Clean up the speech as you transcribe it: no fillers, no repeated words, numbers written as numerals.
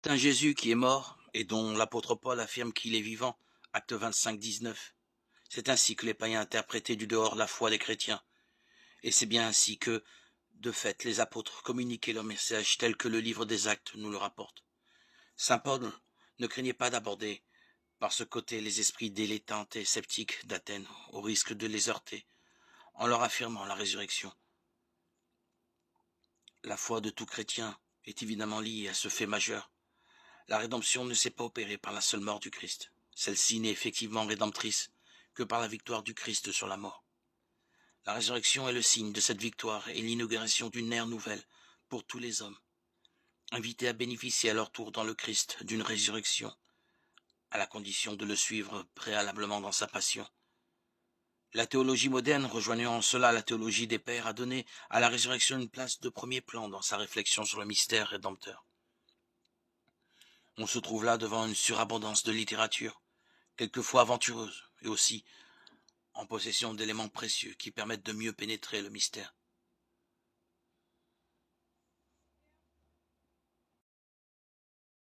C'est un Jésus qui est mort et dont l'apôtre Paul affirme qu'il est vivant, acte 25, 19. C'est ainsi que les païens interprétaient du dehors la foi des chrétiens. Et c'est bien ainsi que, de fait, les apôtres communiquaient leur message tel que le livre des Actes nous le rapporte. Saint Paul ne craignait pas d'aborder par ce côté les esprits dilettantes et sceptiques d'Athènes, au risque de les heurter, en leur affirmant la résurrection. La foi de tout chrétien est évidemment liée à ce fait majeur. La rédemption ne s'est pas opérée par la seule mort du Christ. Celle-ci n'est effectivement rédemptrice que par la victoire du Christ sur la mort. La résurrection est le signe de cette victoire et l'inauguration d'une ère nouvelle pour tous les hommes, invités à bénéficier à leur tour dans le Christ d'une résurrection, à la condition de le suivre préalablement dans sa passion. La théologie moderne, rejoignant en cela la théologie des pères, a donné à la résurrection une place de premier plan dans sa réflexion sur le mystère rédempteur. On se trouve là devant une surabondance de littérature, quelquefois aventureuse, et aussi en possession d'éléments précieux qui permettent de mieux pénétrer le mystère.